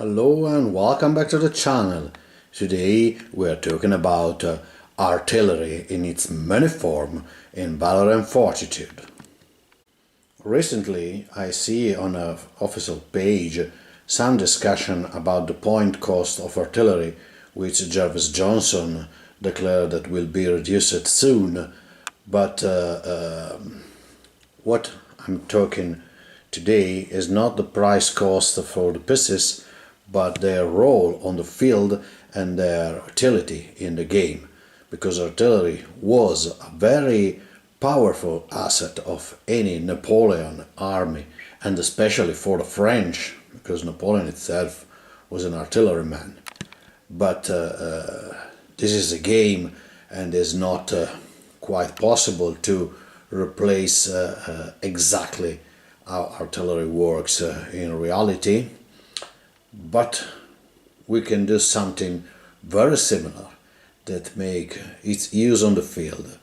Hello and welcome back to the channel. Today we are talking about artillery in its many form in Valor and Fortitude. Recently I see on an official page some discussion about the point cost of artillery, which Jarvis Johnson declared that will be reduced soon, but what I'm talking today is not the price cost for the pieces, but their role on the field and their utility in the game, because artillery was a very powerful asset of any Napoleon army, and especially for the French, because Napoleon itself was an artilleryman. But this is a game, and it's not quite possible to replace exactly how artillery works in reality. But we can do something very similar that make its use on the field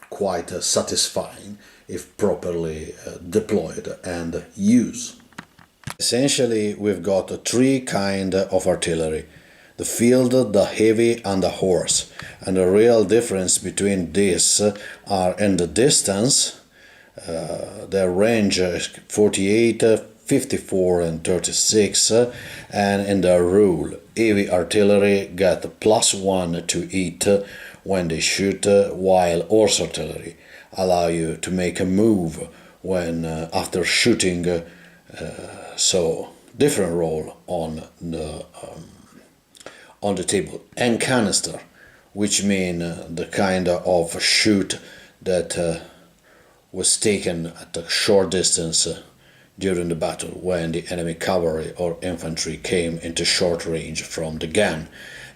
quite satisfying if properly deployed and used. Essentially, we've got three kinds of artillery: the field, the heavy and the horse. And the real difference between these are in the distance. Their range is 48, 54 and 36, and in the rule, heavy artillery get +1 to hit when they shoot, while horse artillery allow you to make a move when after shooting. So different role on the table. And canister, which mean the kind of shoot that was taken at a short distance during the battle when the enemy cavalry or infantry came into short range from the gun.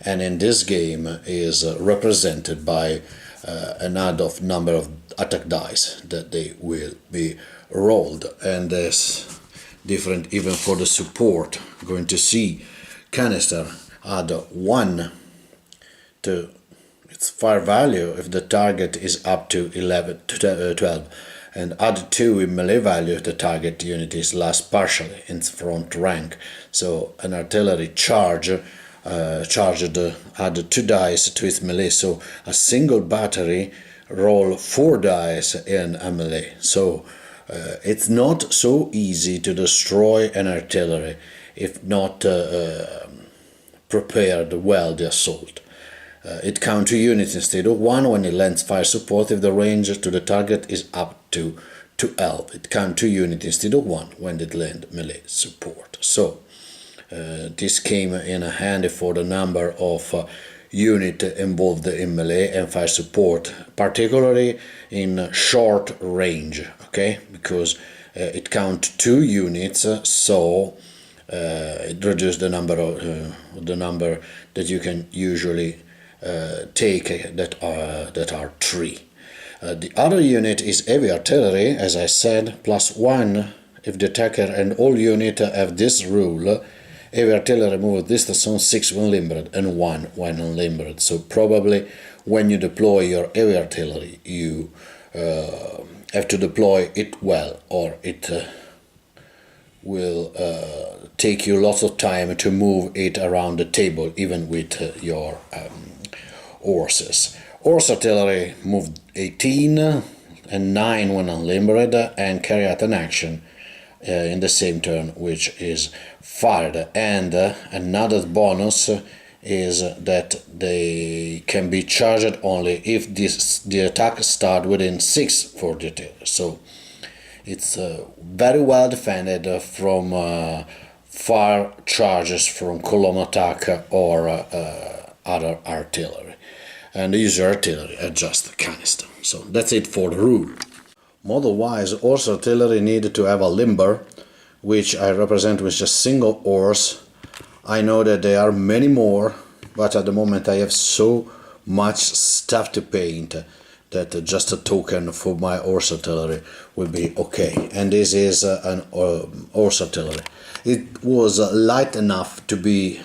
And in this game is represented by an add of number of attack dice that they will be rolled, and there's different even for the support. Going to see canister add 1 to its fire value if the target is up to 12, and add 2 in melee value if the target unit is last partially in front rank. So an artillery charge add 2 dice to its melee, so a single battery roll 4 dice in a melee. So it's not so easy to destroy an artillery if not prepared well the assault. It counts 2 units instead of 1 when it lends fire support if the range to the target is up to 12. It counts 2 units instead of 1 when it lends melee support. So this came in handy for the number of units involved in melee and fire support, particularly in short range, okay? Because it counts 2 units, so it reduces the number that you can usually take that are 3. The other unit is heavy artillery, as I said, +1 if the attacker and all units have this rule. Heavy artillery move distance on 6 when limbered and 1 when unlimbered. So probably when you deploy your heavy artillery, you have to deploy it well, or it will take you lots of time to move it around the table, even with your horses. Horse artillery move 18 and 9 when unlimbered and carry out an action in the same turn which is fired. And another bonus is that they can be charged only if the attack starts within 6 for the artillery. So it's very well defended from fire charges from column attack or other artillery. And the user artillery are just canister. So that's it for the rule. Model-wise, horse artillery needed to have a limber, which I represent with just single horse. I know that there are many more, but at the moment I have so much stuff to paint that just a token for my horse artillery will be okay. And this is an horse artillery. It was light enough to be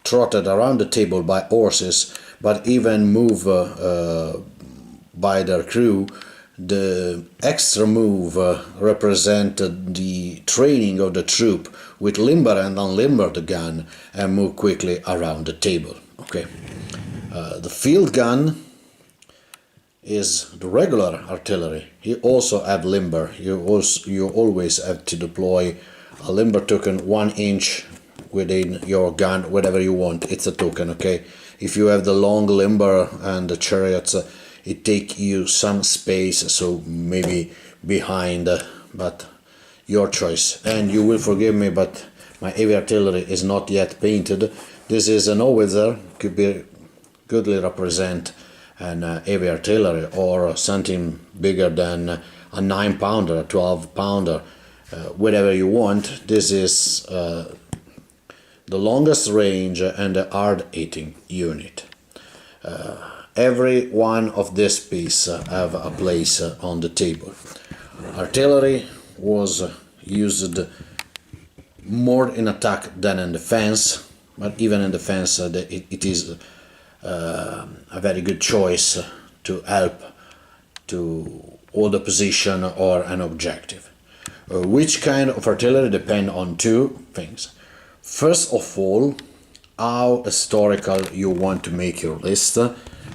trotted around the table by horses, but even move by their crew The extra move represented the training of the troop with limber and unlimber the gun and move quickly around the table. Okay, the field gun is the regular artillery. You also have limber. You always have to deploy a limber token 1 inch within your gun, whatever you want. It's a token, okay? If you have the long limber and the chariots, it take you some space, so maybe behind, but your choice. And you will forgive me, but my heavy artillery is not yet painted. This is an howitzer, could be goodly represent an heavy artillery or something bigger than a 9-pounder, a 12-pounder, whatever you want. This is the longest range and a hard-hitting unit. Every one of this piece have a place on the table. Artillery was used more in attack than in defense, but even in defense it is a very good choice to help to hold a position or an objective. Which kind of artillery depend on two things. First of all, how historical you want to make your list,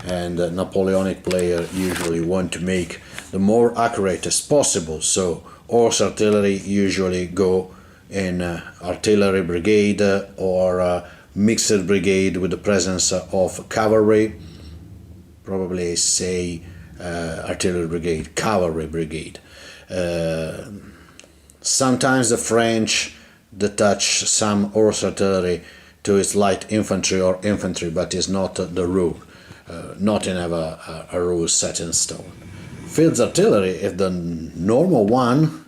and a Napoleonic player usually want to make the more accurate as possible. So horse artillery usually go in artillery brigade or mixed brigade with the presence of cavalry, probably say artillery brigade, cavalry brigade. Sometimes the French detach some horse artillery to its light infantry or infantry, but is not the rule. Nothing ever a rule set in stone. Field artillery is the normal one,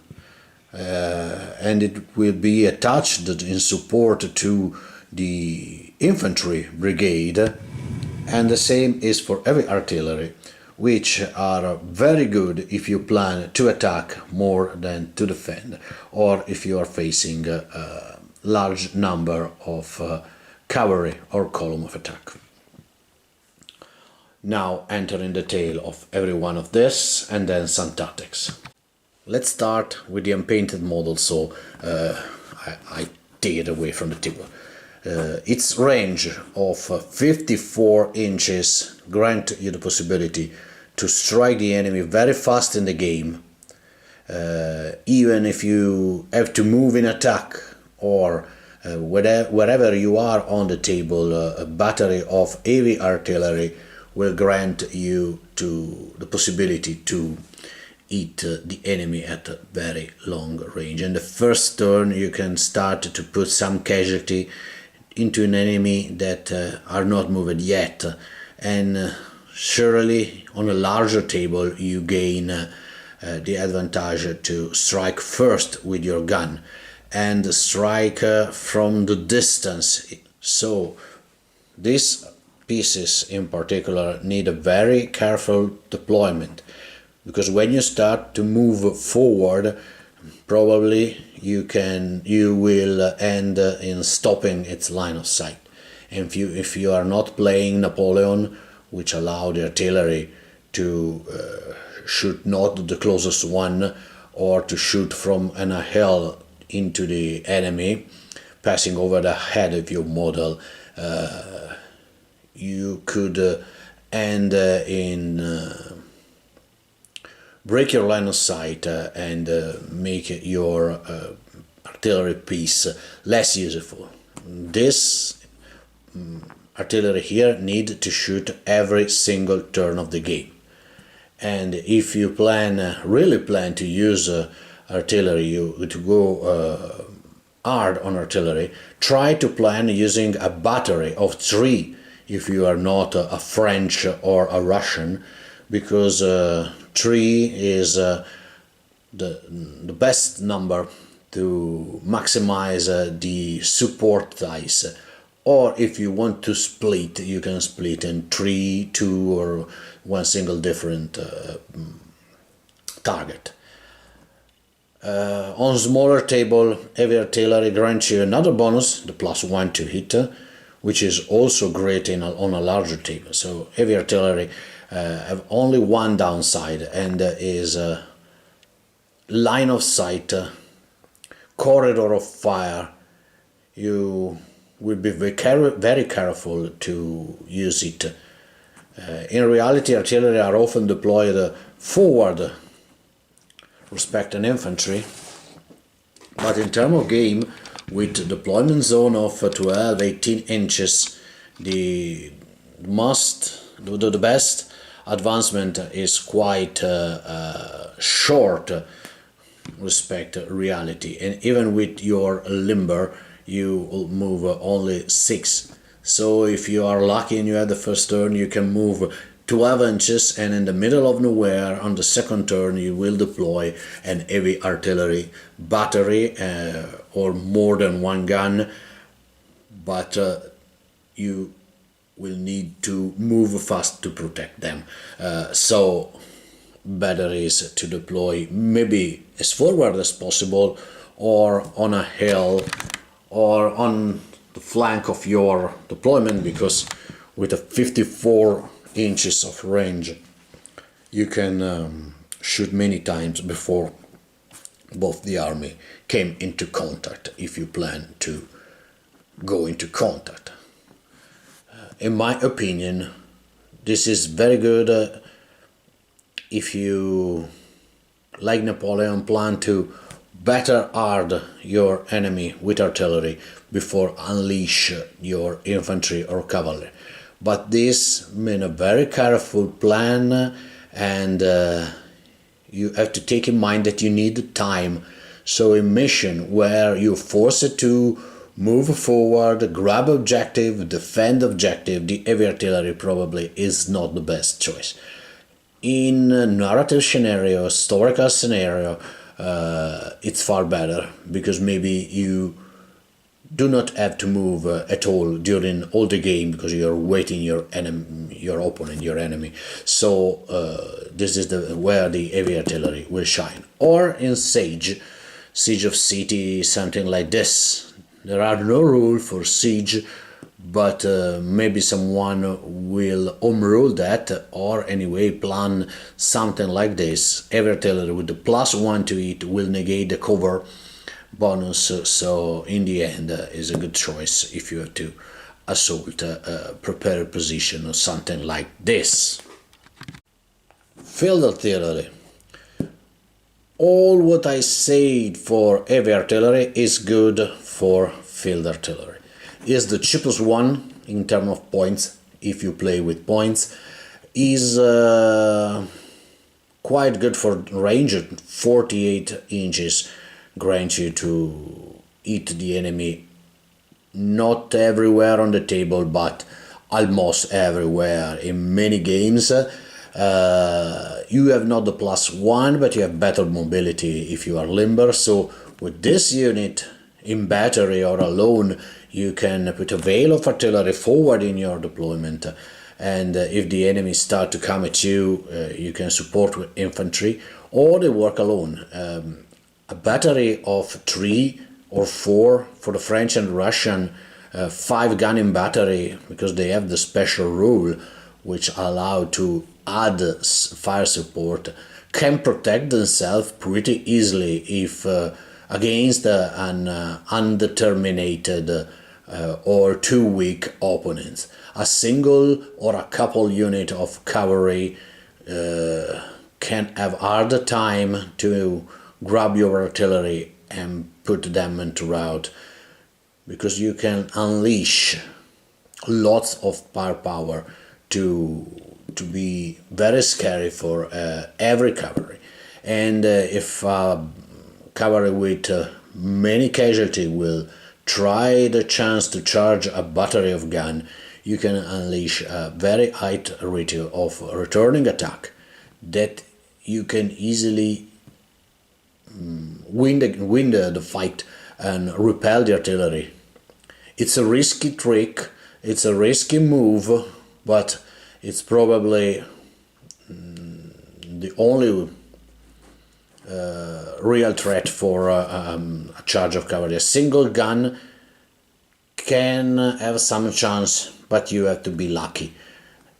and it will be attached in support to the infantry brigade, and the same is for heavy artillery, which are very good if you plan to attack more than to defend, or if you are facing a large number of cavalry or column of attack. Now enter in detail of every one of this and then some tactics. Let's start with the unpainted model, so I take it away from the table. Its range of 54 inches grant you the possibility to strike the enemy very fast in the game, even if you have to move in attack or wherever you are on the table. A battery of heavy artillery will grant you the possibility to hit the enemy at a very long range. In the first turn you can start to put some casualty into an enemy that are not moved yet, and surely on a larger table you gain the advantage to strike first with your gun and strike from the distance. So these pieces in particular need a very careful deployment, because when you start to move forward, probably you will end in stopping its line of sight. And if you are not playing Napoleon, which allow the artillery to shoot not the closest one, or to shoot from an hill into the enemy, passing over the head of your model, you could end in break your line of sight and make your artillery piece less useful. This artillery here need to shoot every single turn of the game, and if you really plan to use artillery, to go hard on artillery, try to plan using a battery of 3 if you are not a French or a Russian, because 3 is the best number to maximize the support dice. Or if you want to split, you can split in 3, 2, or one single different target. On smaller table, heavy artillery grants you another bonus, the +1 to hit, which is also great on a larger table. So heavy artillery have only one downside, and is line of sight, corridor of fire. You will be very careful to use it. In reality, artillery are often deployed forward respect an infantry, but in terms of game, with deployment zone of 12-18 inches, the best advancement is quite short respect reality, and even with your limber you will move only 6. So if you are lucky and you have the first turn, you can move 12 inches, and in the middle of nowhere on the second turn you will deploy an heavy artillery battery or more than one gun, but you will need to move fast to protect them. So better is to deploy maybe as forward as possible, or on a hill, or on the flank of your deployment, because with a 54 inches of range you can shoot many times before both the army came into contact, if you plan to go into contact. In my opinion, this is very good if you, like Napoleon, plan to batter hard your enemy with artillery before unleash your infantry or cavalry. But this means a very careful plan, and you have to take in mind that you need time. So a mission where you're forced to move forward, grab objective, defend objective, the heavy artillery probably is not the best choice. In a narrative scenario, historical scenario, it's far better, because maybe you do not have to move at all during all the game, because you're waiting your opponent, your enemy. So this is where the heavy artillery will shine. Or in siege of city, something like this. There are no rules for siege, but maybe someone will home rule that, or anyway plan something like this. Heavy artillery with the +1 to it will negate the cover bonus, so in the end is a good choice if you have to assault a prepared position or something like this. Field artillery. All what I said for heavy artillery is good for field artillery. Is the cheapest one in terms of points, if you play with points, is quite good for range. 48 inches grants you to hit the enemy not everywhere on the table, but almost everywhere. In many games you have not the +1, but you have better mobility if you are limber. So with this unit in battery or alone, you can put a veil of artillery forward in your deployment, and if the enemy start to come at you, you can support with infantry, or they work alone. A battery of 3 or 4 for the French and Russian, 5 gun in battery, because they have the special rule which allow to add fire support, can protect themselves pretty easily if against an undetermined or too weak opponents. A single or a couple unit of cavalry can have harder time to grab your artillery and put them into route, because you can unleash lots of firepower to be very scary for every cavalry. And if cavalry with many casualties will try the chance to charge a battery of gun, you can unleash a very high rate of returning attack that you can easily win the fight and repel the artillery. It's a risky trick, it's a risky move, but it's probably the only real threat for a charge of cavalry. A single gun can have some chance, but you have to be lucky.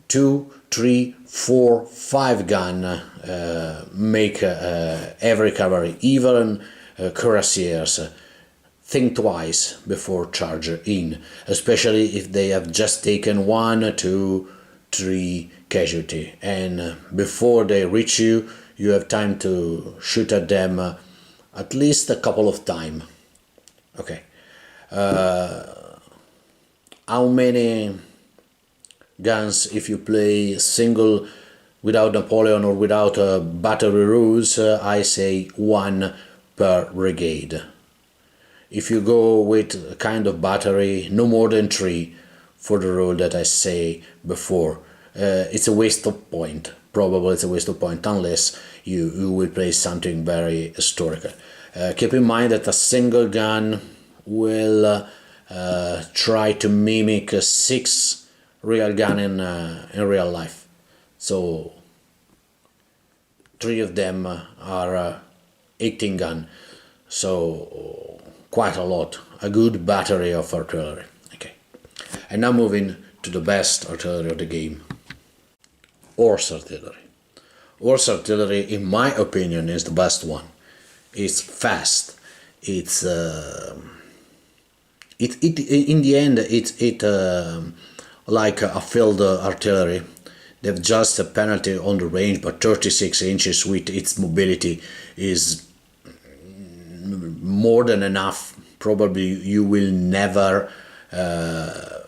2, 3, 4, 5 gun make every cavalry, even cuirassiers, think twice before charging in, especially if they have just taken 1, 2, 3 casualty, and before they reach you, you have time to shoot at them at least a couple of times. Okay. How many guns if you play single without Napoleon or without battery rules? I say 1 per brigade. If you go with a kind of battery, no more than 3 for the rule that I say before. It's a waste of point. Probably it's a waste of point unless you will play something very historical. Keep in mind that a single gun will try to mimic 6 real gun in real life. So 3 of them are 18 gun. So quite a lot. A good battery of artillery. Okay. And now moving to the best artillery of the game. Horse artillery. Horse artillery, in my opinion, is the best one. It's fast. It's in the end it like a field artillery. They have just a penalty on the range, but 36 inches with its mobility is more than enough. Probably you will never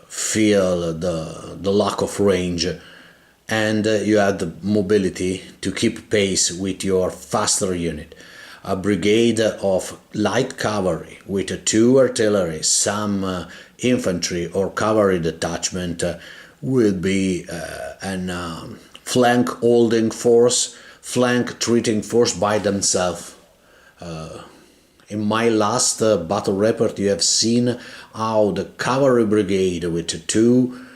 feel the lack of range, and you have the mobility to keep pace with your faster unit. A brigade of light cavalry with 2 artillery, some infantry or cavalry detachment will be an flank holding force, flank treating force by themselves. In my last battle report, you have seen how the cavalry brigade with 2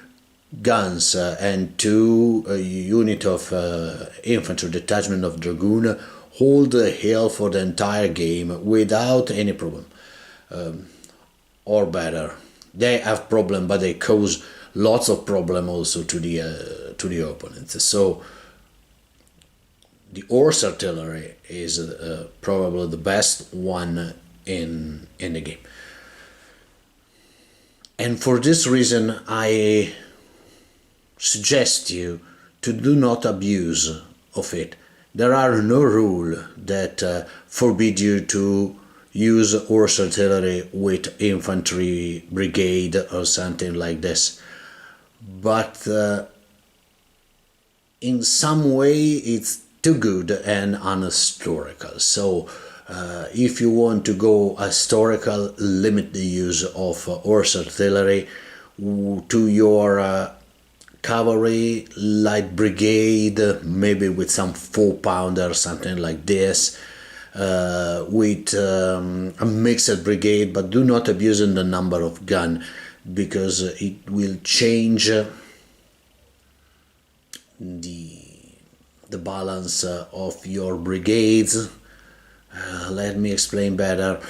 guns and 2 unit of infantry detachment of dragoon hold the hill for the entire game without any problem. Or better, they have problem, but they cause lots of problem also to the opponents. So the horse artillery is probably the best one in the game, and for this reason I suggest you to do not abuse of it. There are no rules that forbid you to use horse artillery with infantry brigade or something like this, but in some way it's too good and unhistorical. So if you want to go historical, limit the use of horse artillery to your cavalry, light brigade, maybe with some 4-pounder, something like this, with a mixed brigade, but do not abuse the number of gun, because it will change the balance of your brigades. Let me explain better.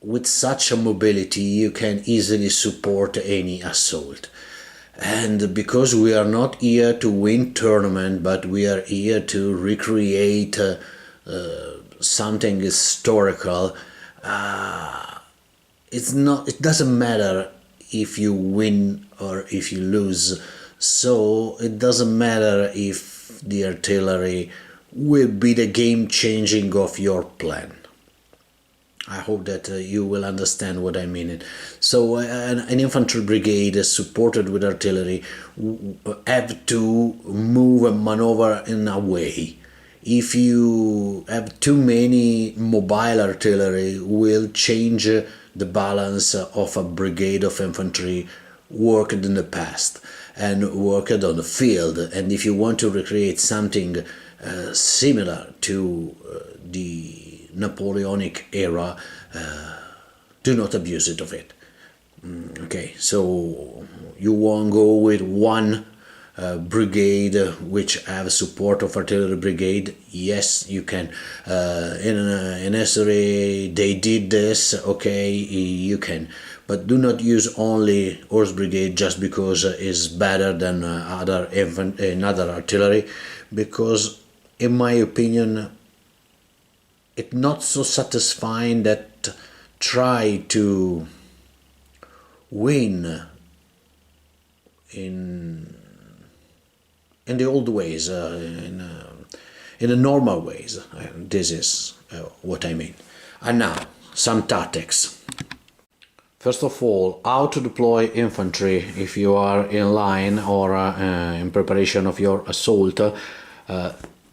With such a mobility, you can easily support any assault. And because we are not here to win tournament, but we are here to recreate something historical, it doesn't matter if you win or if you lose. So it doesn't matter if the artillery will be the game changing of your plan. I hope that you will understand what I mean. So an infantry brigade supported with artillery have to move and maneuver in a way. If you have too many mobile artillery, will change the balance of a brigade of infantry worked in the past and worked on the field. And if you want to recreate something similar to the Napoleonic era, do not abuse it of it. Okay, so you won't go with 1 brigade which have support of artillery brigade. Yes, you can. In history they did this. Okay, you can, but do not use only horse brigade just because it's better than another artillery, because in my opinion it's not so satisfying that try to win in the old ways, in the normal ways. This is what I mean. And now, some tactics. First of all, how to deploy infantry if you are in line or in preparation of your assault.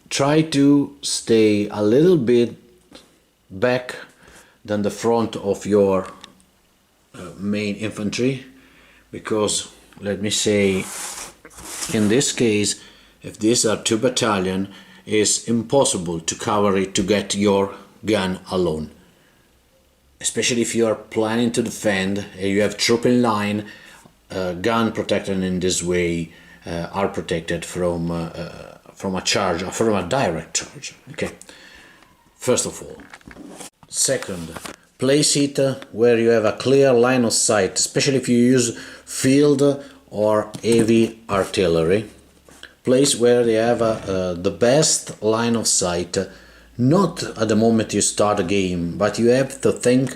Try to stay a little bit back than the front of your main infantry, because let me say, in this case, if these are two battalions, it's impossible to cover it to get your gun alone. Especially if you are planning to defend and you have troop in line, gun protected in this way are protected from a charge, from a direct charge. Okay. First of all. Second, place it where you have a clear line of sight, especially if you use field or heavy artillery. Place where they have the best line of sight, not at the moment you start a game, but you have to think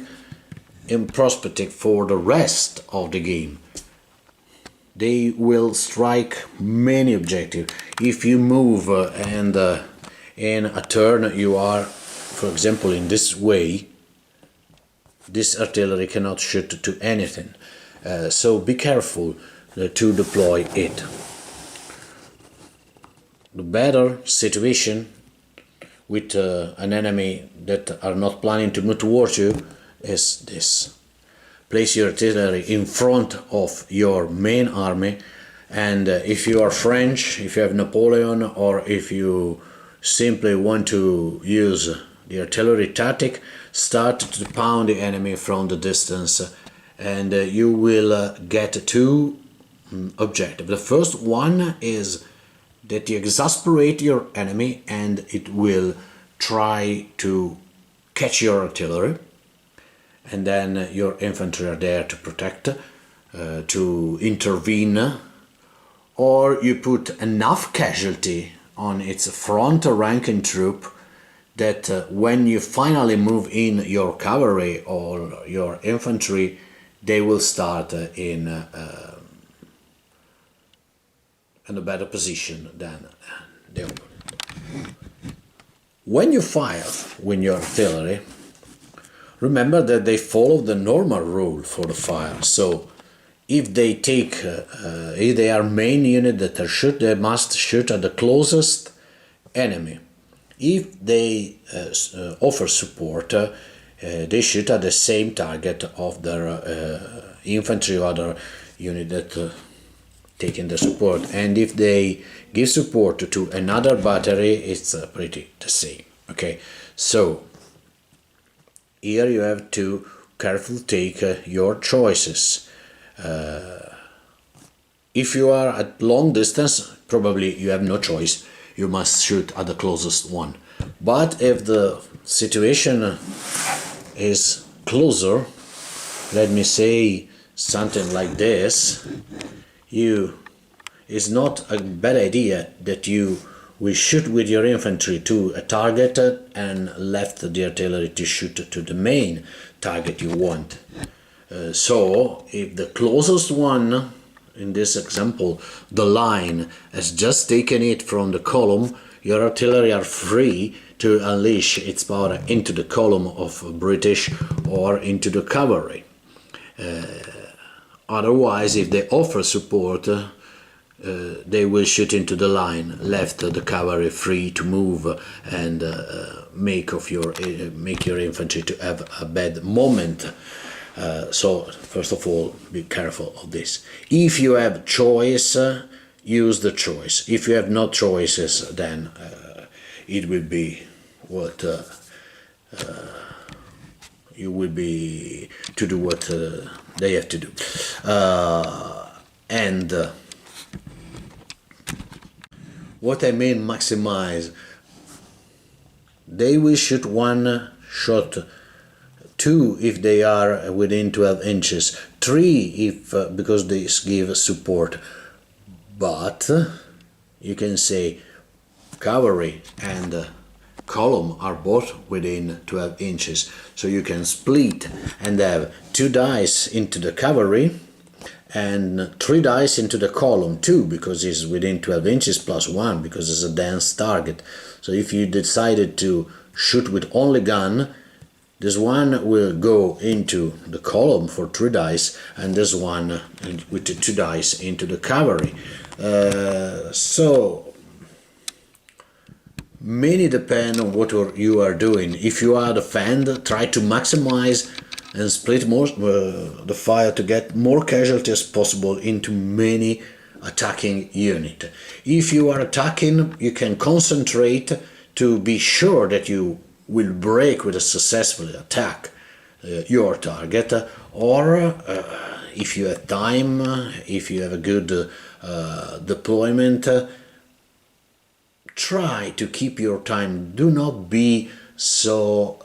in perspective for the rest of the game. They will strike many objectives. If you move and in a turn you are, for example, in this way, this artillery cannot shoot to anything. So be careful to deploy it. The better situation with an enemy that are not planning to move towards you is this. Place your artillery in front of your main army, and if you are French, if you have Napoleon, or if you simply want to use the artillery tactic, start to pound the enemy from the distance, and you will get two objectives. The first one is that you exasperate your enemy and it will try to catch your artillery, and then your infantry are there to protect, to intervene, or you put enough casualty on its front ranking troop that when you finally move in your cavalry or your infantry, they will start in a better position than the opponent. When you fire with your artillery, remember that they follow the normal rule for the fire. So if they take, if they are main unit that are shoot, they must shoot at the closest enemy. If they offer support, they shoot at the same target of their infantry or other unit that taking the support. And if they give support to another battery, it's pretty the same. Okay, so here you have to carefully take your choices. If you are at long distance, probably you have no choice. You must shoot at the closest one. But if the situation is closer, let me say something like this, it's not a bad idea that you will shoot with your infantry to a target and left the artillery to shoot to the main target you want. So if the closest one, in this example, the line, has just taken it from the column, your artillery are free to unleash its power into the column of British or into the cavalry. Otherwise, if they offer support, they will shoot into the line, left the cavalry free to move and make your infantry to have a bad moment. So first of all, be careful of this. If you have choice, use the choice. If you have no choices, then it will be what you will be to do what they have to do. And What I mean maximize, they will shoot one shot, two if they are within 12 inches, three if because they give support. But you can say cavalry and column are both within 12 inches, so you can split and have 2 dice into the cavalry and 3 dice into the column too, because it's within 12 inches plus 1 because it's a dense target. So if you decided to shoot with only gun, this one will go into the column for 3 dice, and this one with the 2 dice into the cavalry. So many depend on what you are doing. If you are defend, try to maximize and split more the fire to get more casualties possible into many attacking unit. If you are attacking, you can concentrate to be sure that you will break with a successful attack your target, or if you have time, if you have a good deployment, try to keep your time. Do not be so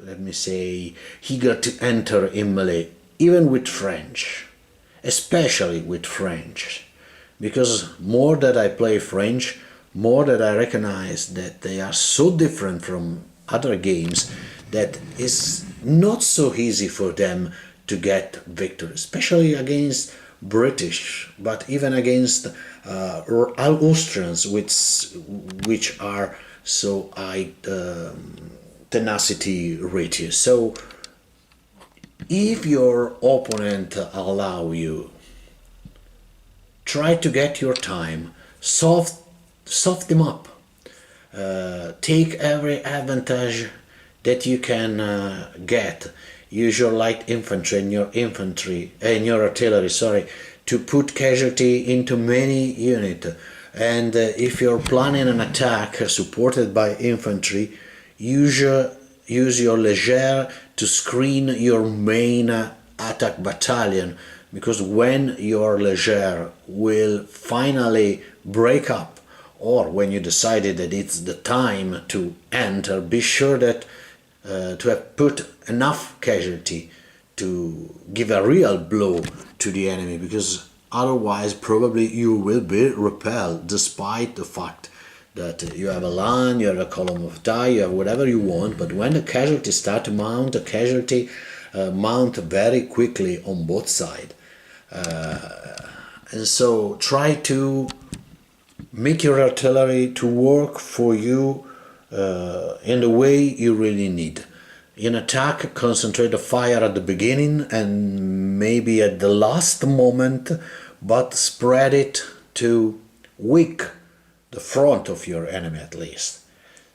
let me say eager to enter in melee, even with French, especially with French, because more that I play French, more that I recognize that they are so different from other games that it's not so easy for them to get victory, especially against British, but even against Austrians, which are so high tenacity rated. So if your opponent allow you, try to get your time, soft them up, take every advantage that you can get. Use your light infantry and your artillery, to put casualty into many units. And if you're planning an attack supported by infantry, use your Leger to screen your main attack battalion, because when your Leger will finally break up, or when you decided that it's the time to enter, be sure that to have put enough casualty to give a real blow to the enemy, because otherwise probably you will be repelled, despite the fact that you have a line, you have a column of die, you have whatever you want. But when the casualty start to mount, the casualty mount very quickly on both sides, and so try to make your artillery to work for you in the way you really need. In attack, concentrate the fire at the beginning and maybe at the last moment, but spread it to weak the front of your enemy at least.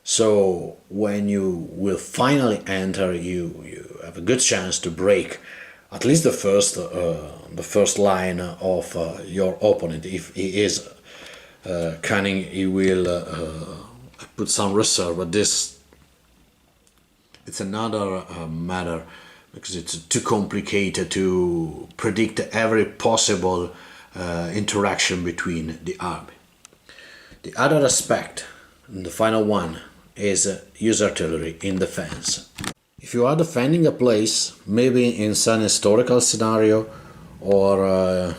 So when you will finally enter, you have a good chance to break at least the first line of your opponent. If he is cunning, he will put some reserve, but this it's another matter, because it's too complicated to predict every possible interaction between the army. The other aspect, and the final one, is use artillery in defense. If you are defending a place, maybe in some historical scenario, or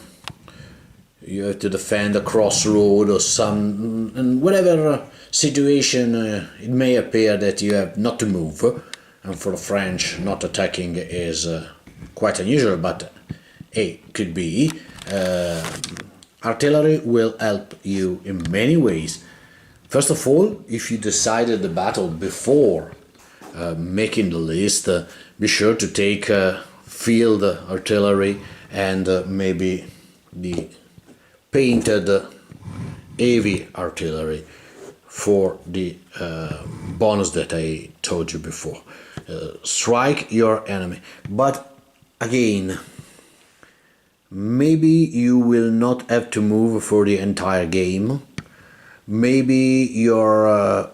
you have to defend a crossroad or some, and whatever situation it may appear that you have not to move, and for the French not attacking is quite unusual, but it could be. Artillery will help you in many ways. First of all, if you decided the battle before making the list, be sure to take field artillery and maybe the painted heavy artillery for the bonus that I told you before. Strike your enemy, but again, maybe you will not have to move for the entire game. Maybe your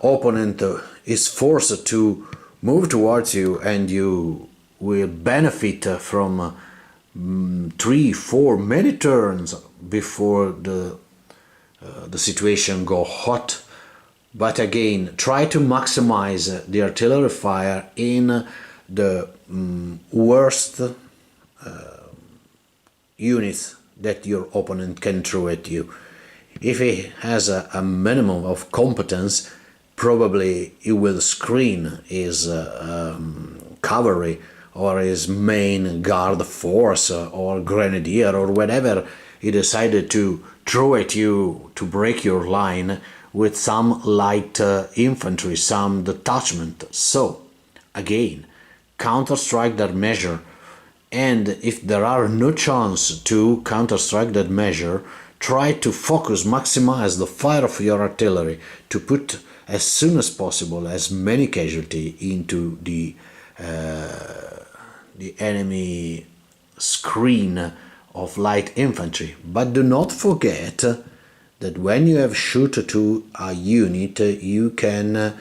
opponent is forced to move towards you, and you will benefit from 3, 4, many turns before the the situation go hot. But again, try to maximize the artillery fire in the worst units that your opponent can throw at you. If he has a minimum of competence, probably he will screen his cavalry or his main guard force or grenadier or whatever he decided to throw at you to break your line with some light infantry, some detachment. So, again, counter-strike that measure, and if there are no chance to counter-strike that measure, try to focus, maximize the fire of your artillery to put as soon as possible as many casualties into the enemy screen of light infantry. But do not forget that when you have shoot to a unit, you can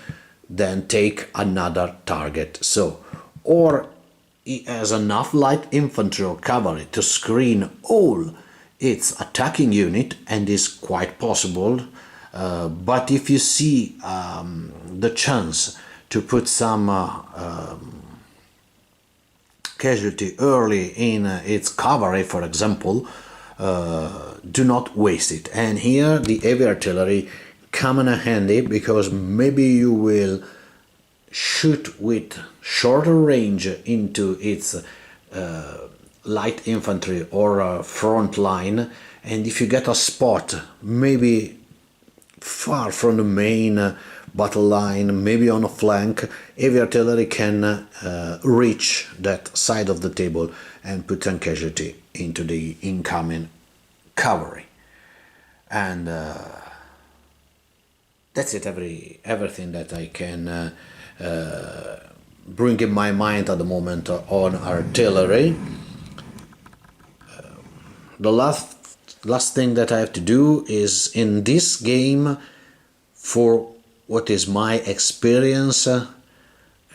then take another target. So, or he has enough light infantry or cavalry to screen all its attacking unit, and is quite possible. But if you see the chance to put some casualty early in its cavalry, for example, do not waste it. And here the heavy artillery come in handy, because maybe you will shoot with shorter range into its light infantry or front line, and if you get a spot maybe far from the main battle line, maybe on a flank, heavy artillery can reach that side of the table and put some casualty into the incoming cavalry. And that's it, everything that I can bring in my mind at the moment on artillery. The last thing that I have to do is, in this game, for what is my experience,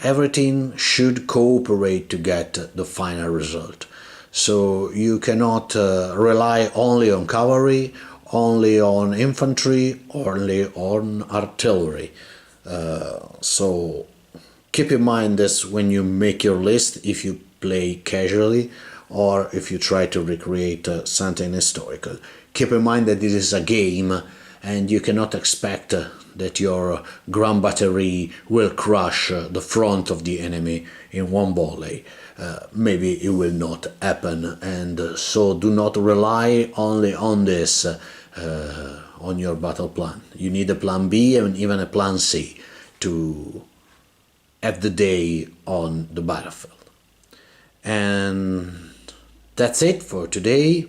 everything should cooperate to get the final result. So you cannot rely only on cavalry, only on infantry, only on artillery. So keep in mind this when you make your list, if you play casually or if you try to recreate something historical. Keep in mind that this is a game, and you cannot expect that your ground battery will crush the front of the enemy in one volley. Maybe it will not happen, and so do not rely only on this on your battle plan. You need a plan B and even a plan C to have the day on the battlefield. And that's it for today.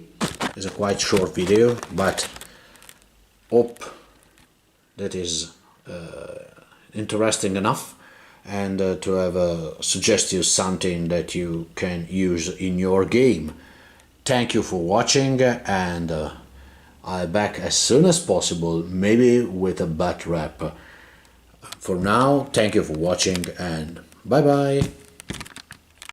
It's a quite short video, but hope that is interesting enough, and to have suggest you something that you can use in your game. Thank you for watching, and I'll be back as soon as possible, maybe with a bat wrap. For now, thank you for watching, and bye bye.